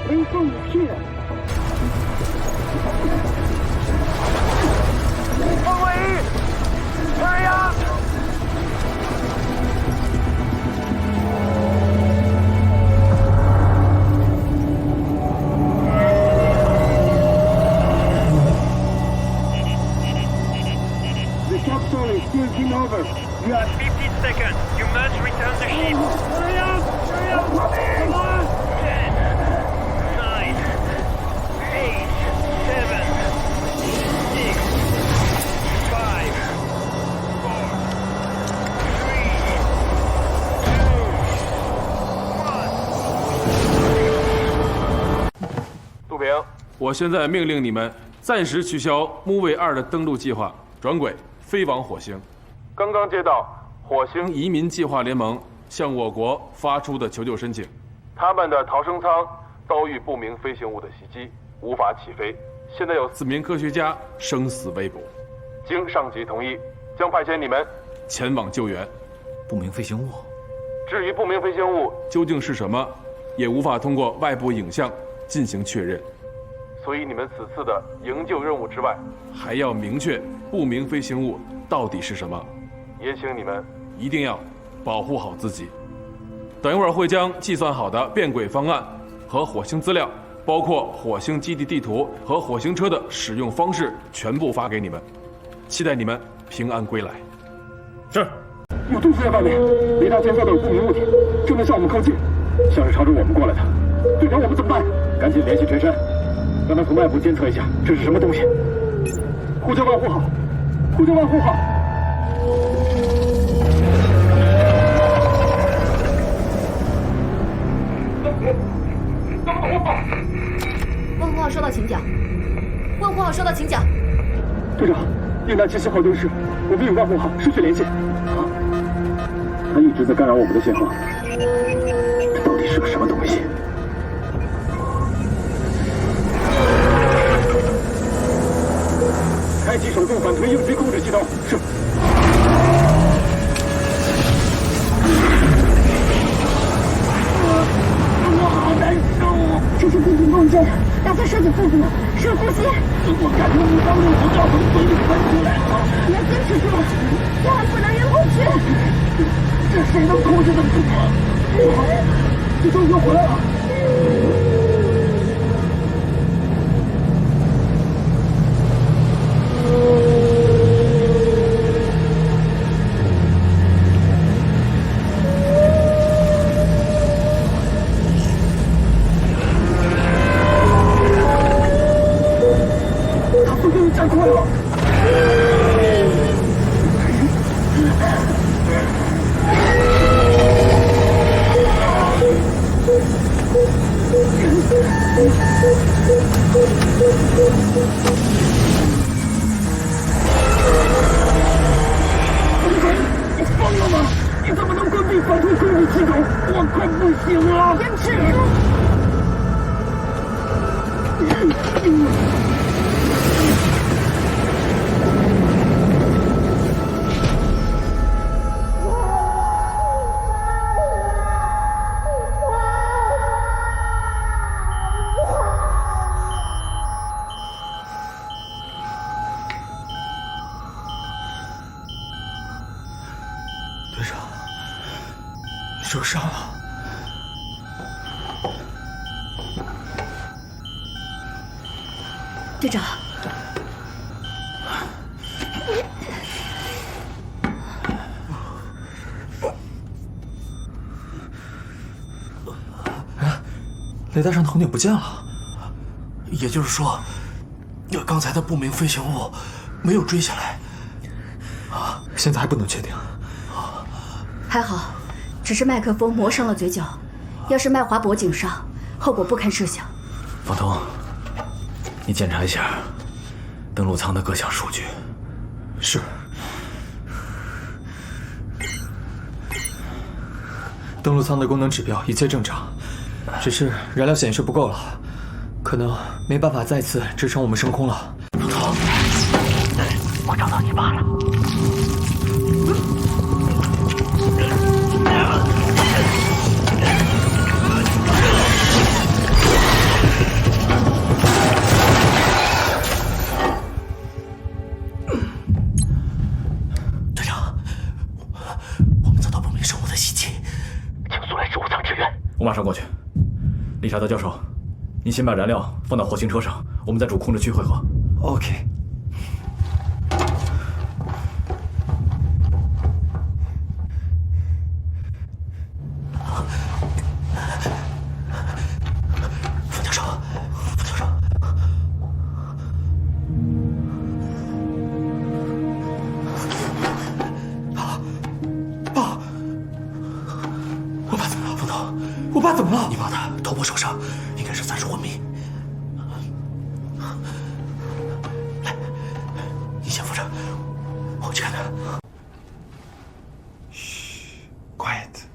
威风一片。方位1，二呀！ Taking over. You have 15 seconds. You must return the ship. Hurry up! Hurry up! Come on! 10, 9, 8, 7, 6, 5, 4, 3, 2, 1。杜平，我现在命令你们暂时取消木卫2的登陆计划，转轨飞往火星。刚刚接到火星移民计划联盟向我国发出的求救申请，他们的逃生舱遭遇不明飞行物的袭击，无法起飞。现在有4名科学家生死未卜，经上级同意，将派遣你们前往救援。不明飞行物？至于不明飞行物究竟是什么，也无法通过外部影像进行确认。所以你们此次的营救任务之外，还要明确不明飞行物到底是什么。也请你们一定要保护好自己。等一会儿会将计算好的变轨方案和火星资料，包括火星基地地图和火星车的使用方式，全部发给你们。期待你们平安归来。是。有东西在外面，雷达监测到有不明物体，正在向我们靠近，像是朝着我们过来的。队长，我们怎么办？赶紧联系陈山，让他从外部监测一下这是什么东西。呼叫万户号，呼叫万户号。 万户号收到，请讲。万户号收到，请讲。队长，应答7号丢失，我们与万户号失去联系。他一直在干扰我们的信号，这到底是个什么东西？开启手动反推应急控制系统。是。 这是空瓶共振，大家收紧腹部，深呼吸。我感觉你刚用不到从嘴里喷出来了，要坚持住，千万不能晕过去。这谁能控制得住啊？你终于回来了。站快了！你疯了吗？你怎么能关闭反推控制系统？我快不行了！坚持！ 队长，受伤了。队长，雷达上头顶不见了，也就是说，刚才的不明飞行物没有追下来。啊，现在还不能确定。还好，只是麦克风磨伤了嘴角，要是麦划脖颈伤，后果不堪设想。方通，你检查一下登陆舱的各项数据。是。登陆舱的功能指标一切正常，只是燃料显示不够了，可能没办法再次支撑我们升空了。方通，我找到你爸了。 队理查德教授，你先把燃料放到火星车上，我们在主控制区汇合。OK。副教授，副教授。爸，我爸怎么了？冯涛，我爸怎么了？你爸的头部受伤，应该是暂时昏迷。来，你先扶着，我去看他。Shh. Quiet.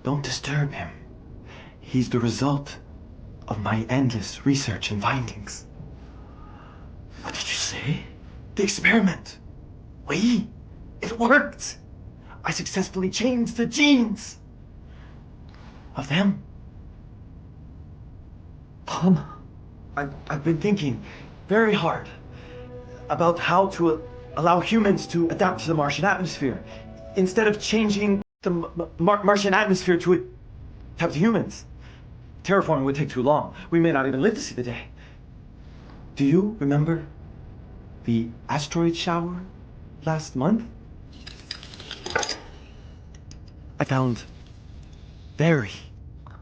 Don't disturb him. He's the result of my endless research and findings. What did you say? The experiment. It worked. I successfully changed the genes of them. Tom， I've been thinking very hard about how to allow humans to adapt to the Martian atmosphere instead of changing the Martian atmosphere to adapt to humans. Terraforming would take too long. We may not even live to see the day. Do you remember the asteroid shower last month? I found very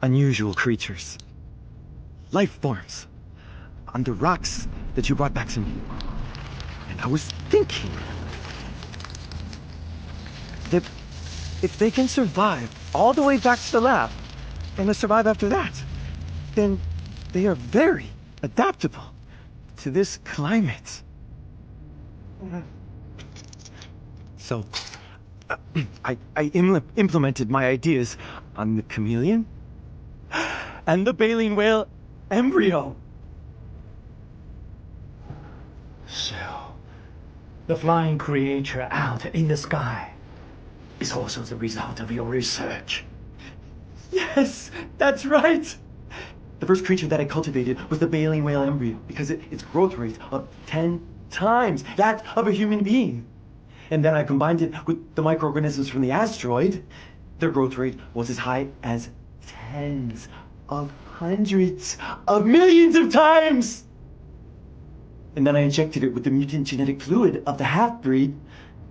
unusual creatures, life forms, on the rocks that you brought back to me. And I was thinking that if they can survive all the way back to the lab, and they survive after that, then they are very adaptable to this climate. So, I implemented my ideas on the chameleon and the baleen whale embryo. So, the flying creature out in the sky is also the result of your research. Yes, that's right. The first creature that I cultivated was the baleen whale embryo because its growth rate of 10 times that of a human being. And then I combined it with the microorganisms from the asteroid. Their growth rate was as high as tens of hundreds of millions of times. And then I injected it with the mutant genetic fluid of the half-breed,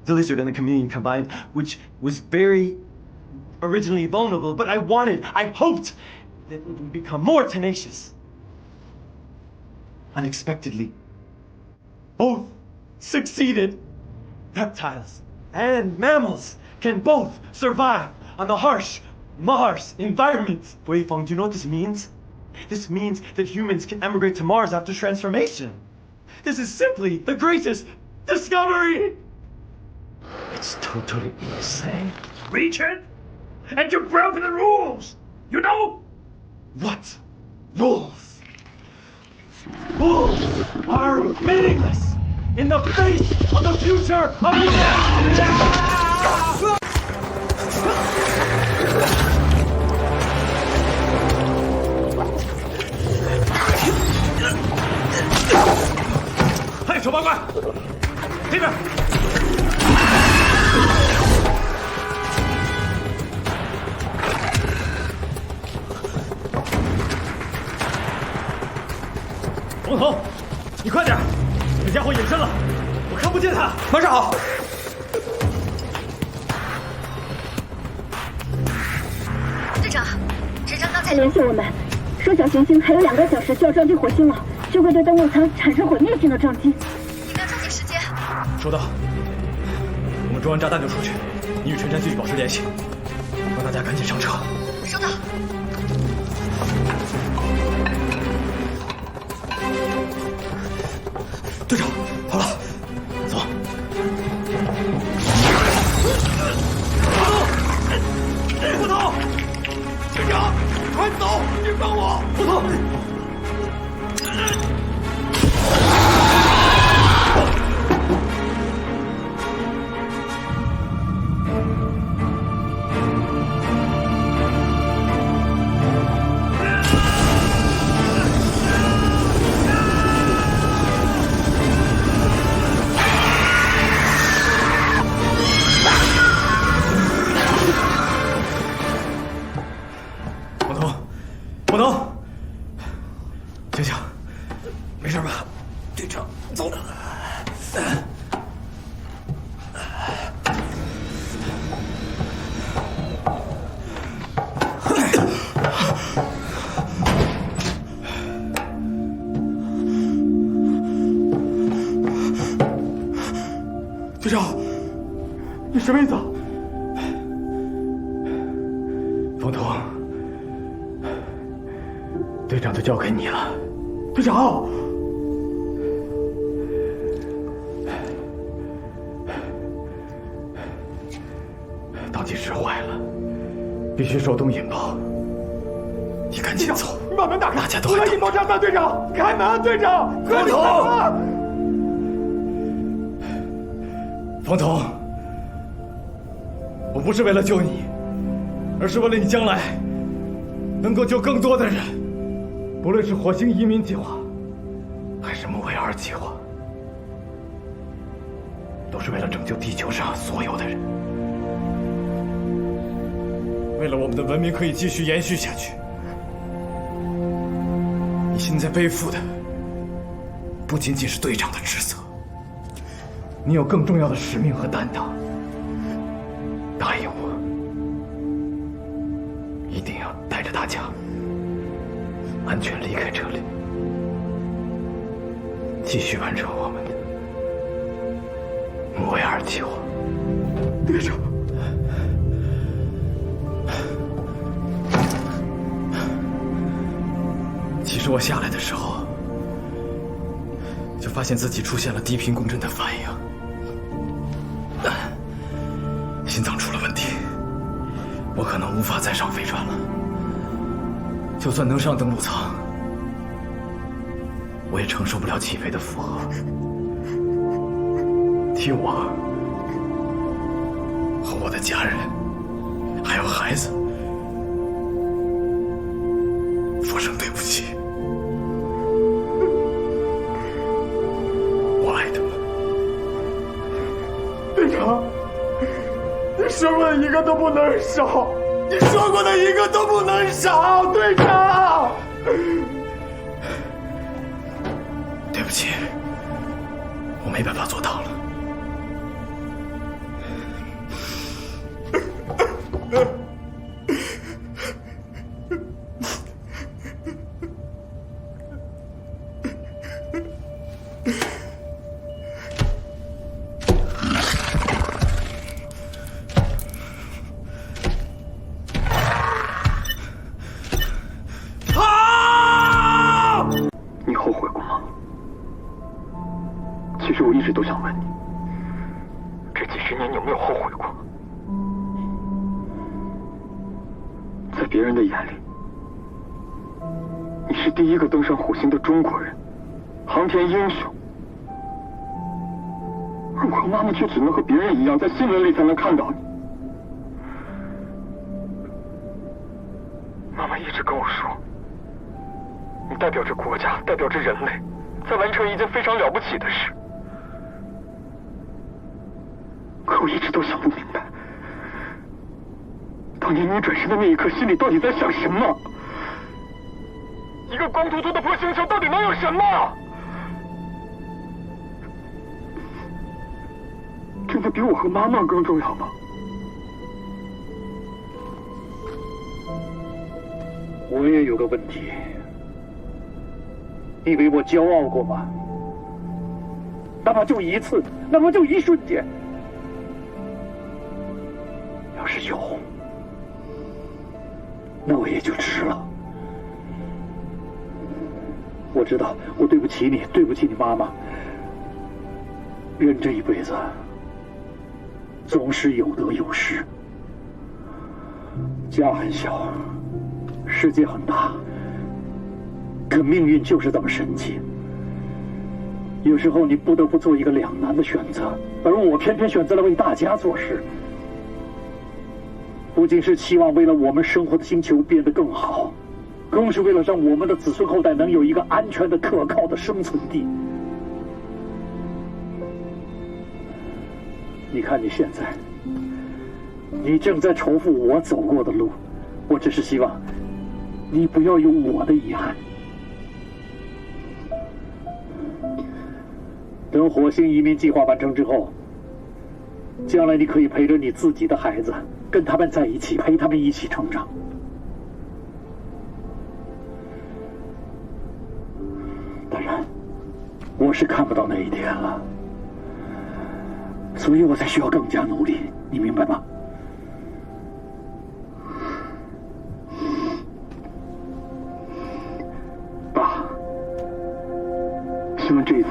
the lizard and the chameleon combined, which was very originally vulnerable, but I hoped that it would become more tenacious. Unexpectedly, both succeeded. Reptiles and mammals can both survive on the harsh Mars environment. Wei Feng, do you know what this means? This means that humans can emigrate to Mars after transformation. This is simply the greatest discovery! It's totally insane. Richard! And you broke the rules! You know? What rules? Rules are meaningless in the face of the future of humanity! 嘿，手八怪，这边。王头，你快点，这家伙隐身了，我看不见他。马上好。队长，陈山刚才联系我们，说小行星还有2个小时就要撞击火星了，就会对登陆舱产生毁灭性的撞击。你们要抓紧时间。收到。我们装完炸弹就出去，你与陈山继续保持联系，让大家赶紧上车。收到。队长，好了，走。不走！队长，快走！别帮我！不走。莫头，醒醒，没事吧？队长，走。队长，你什么意思？风头，队长就交给你了。队长，倒计时坏了，必须手动引爆。你赶紧走，你把门打开，大家都还引爆炸弹，队长，开门，队长，快点开门！方彤，我不是为了救你，而是为了你将来能够救更多的人。不论是火星移民计划，还是木卫二计划，都是为了拯救地球上所有的人，为了我们的文明可以继续延续下去。你现在背负的不仅仅是队长的职责，你有更重要的使命和担当。答应我，一定要带着大家安全离开这里，继续完成我们的木卫二计划。队长，其实我下来的时候，就发现自己出现了低频共振的反应，心脏出了问题，我可能无法再上飞船了。就算能上登陆舱，我也承受不了起飞的负荷。替我和我的家人，还有孩子，说声对不起。我爱他们。队长，你说过的一个都不能少，你说过的一个都不能少，队长。对不起，我没办法做到了。你后悔过吗？其实我一直都想问你，这几十年你有没有后悔过？在别人的眼里，你是第一个登上火星的中国人，航天英雄，而我和妈妈却只能和别人一样，在新闻里才能看到你。妈妈一直跟我说，你代表着国家，代表着人类，在完成一件非常了不起的事。可我一直都想不明白，当年你转身的那一刻，心里到底在想什么？一个光秃秃的破星球到底能有什么？真的比我和妈妈更重要吗？我也有个问题，你为我骄傲过吗？哪怕就一次，哪怕就一瞬间。要是有，那我也就值了。我知道我对不起你，对不起你妈妈。人这一辈子总是有得有失，家很小，世界很大，可命运就是这么神奇。有时候你不得不做一个两难的选择，而我偏偏选择了为大家做事。不仅是期望为了我们生活的星球变得更好，更是为了让我们的子孙后代能有一个安全的、可靠的生存地。你看你现在，你正在重复我走过的路，我只是希望你不要有我的遗憾。等火星移民计划完成之后，将来你可以陪着你自己的孩子，跟他们在一起，陪他们一起成长。当然，我是看不到那一天了，所以我才需要更加努力，你明白吗？爸，希望这一次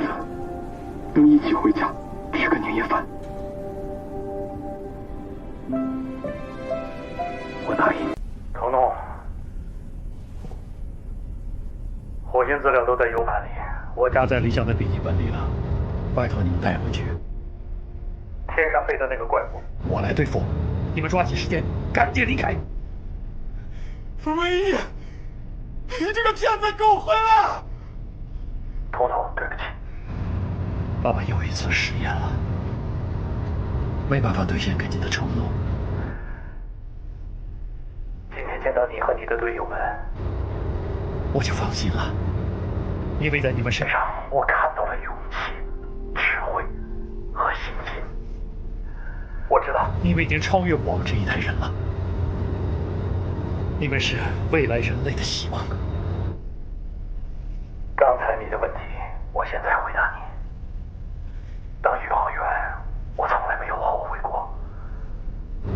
能一起回家吃个年夜饭。我答应。彤彤，火星资料都在 U 盘里，我夹在李想的笔记本里了，拜托你们带回去。天上飞的那个怪物，我来对付。你们抓紧时间，赶紧离开。冯文义，你这个骗子够狠了！彤彤，对不起，爸爸又一次食言了，没办法兑现给你的承诺。今天见到你和你的队友们，我就放心了，因为在你们身上我看到了勇气、智慧和信心。我知道你们已经超越我们这一代人了，你们是未来人类的希望。刚才你的问题，我现在回答你。当宇航员，我从来没有后悔过，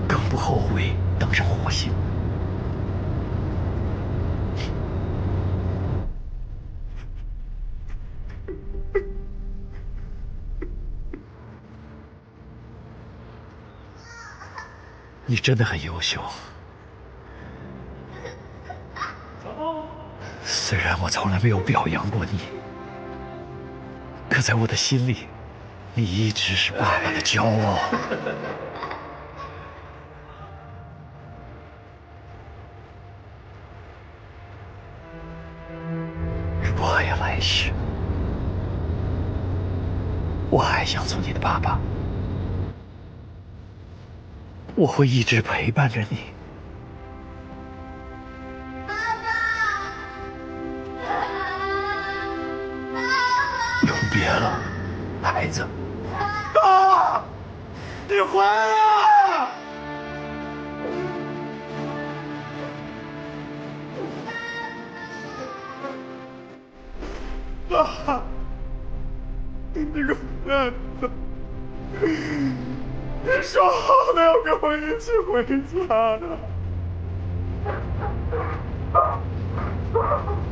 更不后悔登上火星。你真的很优秀，虽然我从来没有表扬过你，可在我的心里，你一直是爸爸的骄傲。如果还有来世，我还想做你的爸爸。我会一直陪伴着你。永别了，孩子。爸，你回来！爸，你这个骗子！你说好的要跟我一起回家的，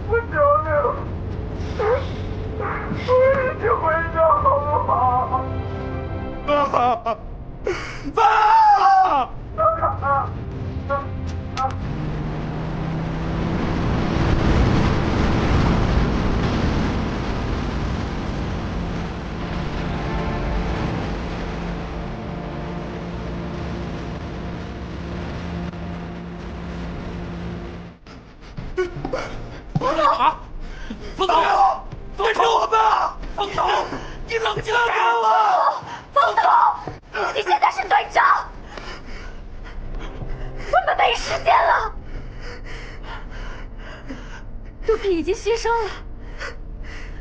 我求你了，我一起回家好不好？爸，爸！冯总，放开我吧！冯总，你冷静点！冯总，你现在是队长，我们没时间了。杜平已经牺牲了，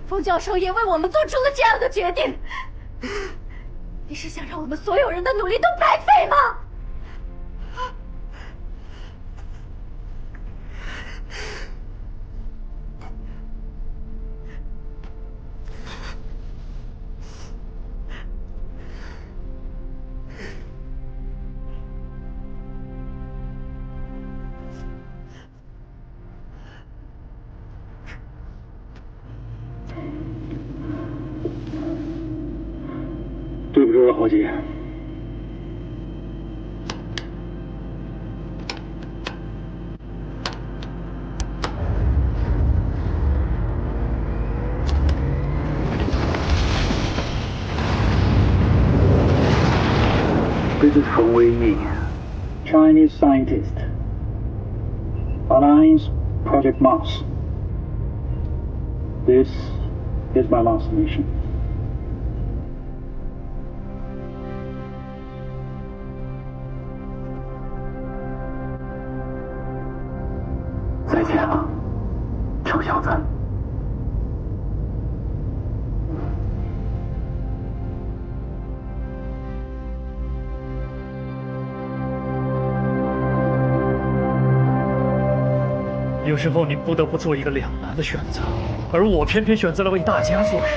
冯教授也为我们做出了这样的决定。你是想让我们所有人的努力都白费吗？对不住了，伙计。This is Feng Wei-Yi, Chinese scientist. Alliance Project Mars. This is my last mission. 再见了，臭小子。有时候你不得不做一个两难的选择，而我偏偏选择了为大家做事。